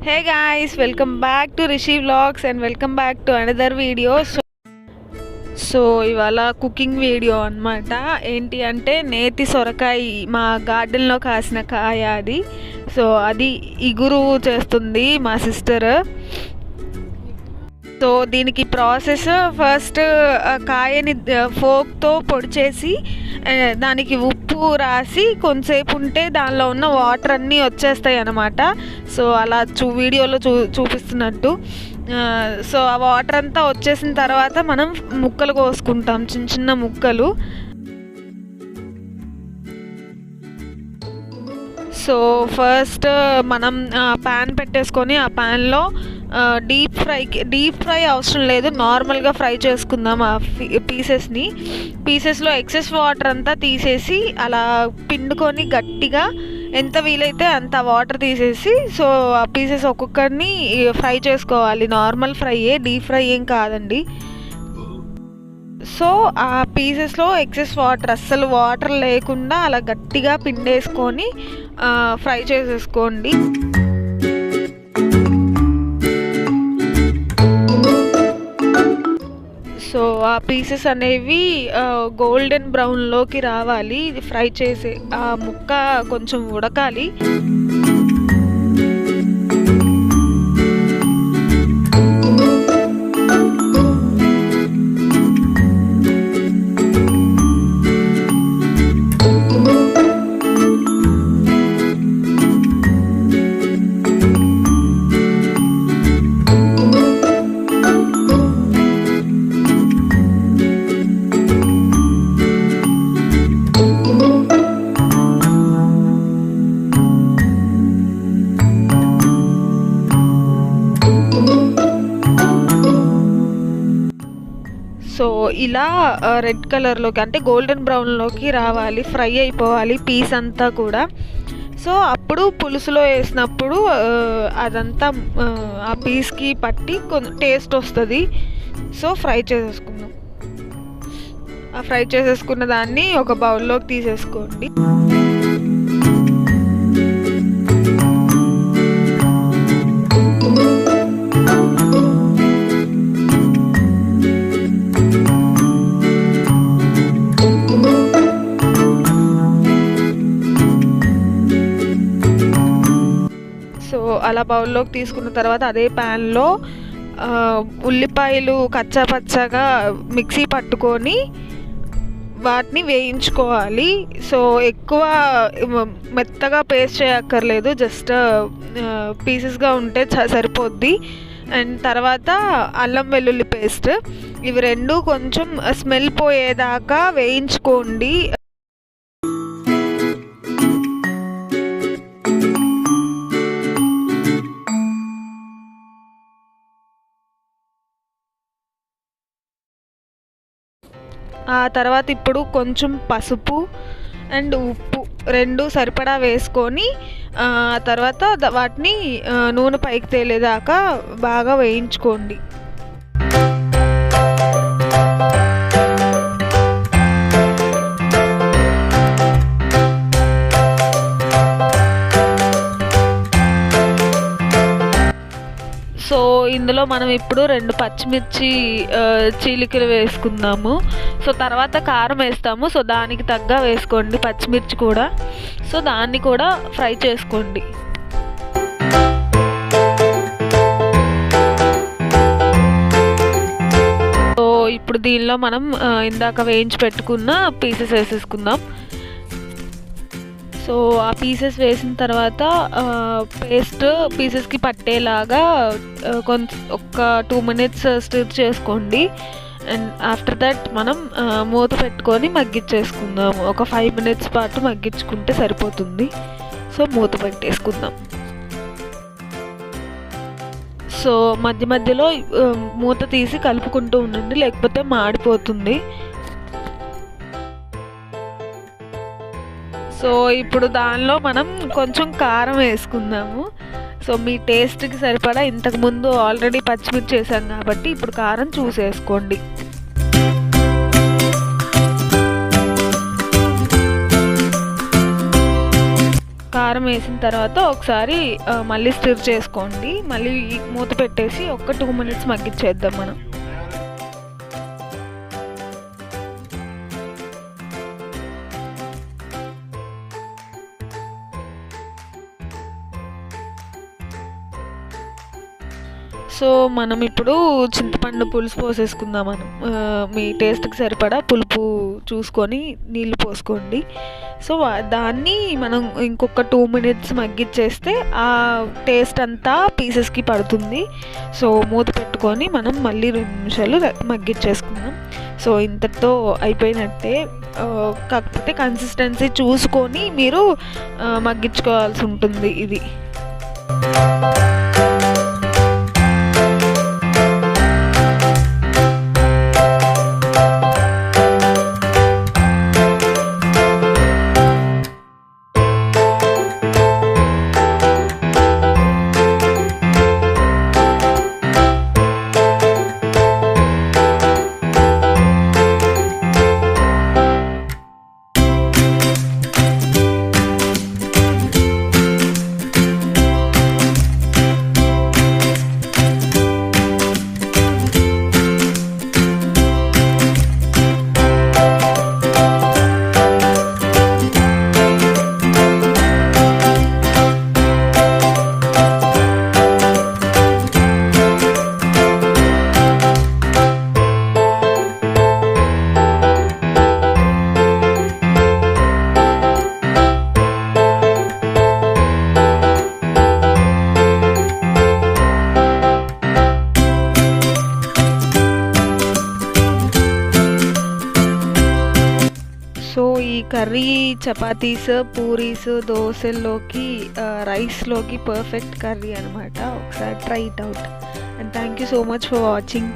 Hey guys, welcome back to RishiVlogs and welcome back to another video. So ఇవాళ cooking video అనమాట. ఏంటి అంటే నేతి సొరకాయ మా గార్డెన్లో కాసిన కాయ అది. సో అది ఇగురు చేస్తుంది మా సిస్టర్. సో దీనికి ప్రాసెస్ ఫస్ట్ కాయని ఫోక్తో పొడి చేసి దానికి ఉప్పు రాసి కొంతసేపు ఉంటే దానిలో ఉన్న వాటర్ అన్నీ వచ్చేస్తాయి అన్నమాట. సో అలా వీడియోలో చూపిస్తున్నట్టు. సో ఆ వాటర్ అంతా వచ్చేసిన తర్వాత మనం ముక్కలు కోసుకుంటాం, చిన్న చిన్న ముక్కలు. సో ఫస్ట్ మనం ప్యాన్ పెట్టేసుకొని ఆ ప్యాన్లో డీప్ ఫ్రై అవసరం లేదు, నార్మల్గా ఫ్రై చేసుకుందాం ఆ పీసెస్లో ఎక్సెస్ వాటర్ అంతా తీసేసి అలా పిండుకొని గట్టిగా ఎంత వీలైతే అంత వాటర్ తీసేసి సో ఆ పీసెస్ ఒక్కొక్కరిని ఫ్రై చేసుకోవాలి. నార్మల్ ఫ్రైయే, డీప్ ఫ్రై ఏం కాదండి. సో ఆ పీసెస్లో ఎక్సెస్ వాటర్, అస్సలు వాటర్ లేకుండా అలా గట్టిగా పిండేసుకొని ఫ్రై చేసేసుకోండి. సో ఆ పీసెస్ అనేవి గోల్డెన్ బ్రౌన్లోకి రావాలి. ఇది ఫ్రై చేసి ఆ ముక్క కొంచెం ఉడకాలి. సో ఇలా రెడ్ కలర్లోకి అంటే గోల్డెన్ బ్రౌన్లోకి రావాలి, ఫ్రై అయిపోవాలి పీస్ అంతా కూడా. సో అప్పుడు పులుసులో వేసినప్పుడు అదంతా ఆ పీస్కి పట్టి కొంచెం టేస్ట్ వస్తుంది. సో ఫ్రై చేసేసుకుందాం. ఆ ఫ్రై చేసేసుకున్న దాన్ని ఒక బౌల్లోకి తీసేసుకోండి. అలా బౌల్లోకి తీసుకున్న తర్వాత అదే ప్యాన్లో ఉల్లిపాయలు కచ్చాపచ్చాగా మిక్సీ పట్టుకొని వాటిని వేయించుకోవాలి. సో ఎక్కువ మెత్తగా పేస్ట్ చేయక్కర్లేదు, జస్ట్ పీసెస్గా ఉంటే సరిపోద్ది. అండ్ తర్వాత అల్లం వెల్లుల్లి పేస్ట్, ఇవి రెండు కొంచెం స్మెల్ పోయేదాకా వేయించుకోండి. ఆ తర్వాత ఇప్పుడు కొంచెం పసుపు అండ్ ఉప్పు రెండు సరిపడా వేసుకొని ఆ తర్వాత వాటిని నూనె పైకి తేలేదాకా బాగా వేయించుకోండి. సో ఇందులో మనం ఇప్పుడు 2 పచ్చిమిర్చి చీలికలు వేసుకుందాము. సో తర్వాత కారం వేస్తాము. సో దానికి తగ్గ వేసుకోండి పచ్చిమిర్చి కూడా. సో దాన్ని కూడా ఫ్రై చేసుకోండి. సో ఇప్పుడు దీనిలో మనం ఇందాక వేయించి పెట్టుకున్న పీసెస్ వేసేసుకుందాం. సో ఆ పీసెస్ వేసిన తర్వాత పేస్ట్ పీసెస్కి పట్టేలాగా ఒక 2 minutes స్టిర్ చేసుకోండి. అండ్ ఆఫ్టర్ దట్ మనం మూత పెట్టుకొని మగ్గించేసుకుందాము. ఒక 5 minutes పాటు మగ్గించుకుంటే సరిపోతుంది. సో మూత పెట్టేసుకుందాం. సో మధ్య మధ్యలో మూత తీసి కలుపుకుంటూ ఉండండి, లేకపోతే మాడిపోతుంది. సో ఇప్పుడు దానిలో మనం కొంచెం కారం వేసుకుందాము. సో మీ టేస్ట్కి సరిపడా, ఇంతకుముందు ఆల్రెడీ పచ్చిమిర్చి వేసాం కాబట్టి ఇప్పుడు కారం చూసేసుకోండి. కారం కారం వేసిన తర్వాత ఒకసారి మళ్ళీ స్టిర్ చేసుకోండి. మళ్ళీ మూత పెట్టేసి ఒక 2 minutes మగ్గిచ్చేద్దాం మనం. సో మనం ఇప్పుడు చింతపండు పులుసు పోసేసుకుందాం. మనం మీ టేస్ట్కి సరిపడా పులుపు చూసుకొని నీళ్ళు పోసుకోండి. సో దాన్ని మనం ఇంకొక 2 minutes మగ్గిచ్చేస్తే ఆ టేస్ట్ అంతా పీసెస్కి పడుతుంది. సో మూత పెట్టుకొని మనం మళ్ళీ 2 నిమిషాలు మగ్గిచ్చేసుకుందాం. సో ఇంతటితో అయిపోయినట్టే. కాకపోతే కన్సిస్టెన్సీ చూసుకొని మీరు మగ్గించుకోవాల్సి ఉంటుంది ఇది. సో ఈ కర్రీ చపాతీస్, పూరీస్, దోశల్లోకి, రైస్లోకి పర్ఫెక్ట్ కర్రీ అనమాట. ఒకసారి try it out. And thank you so much for watching.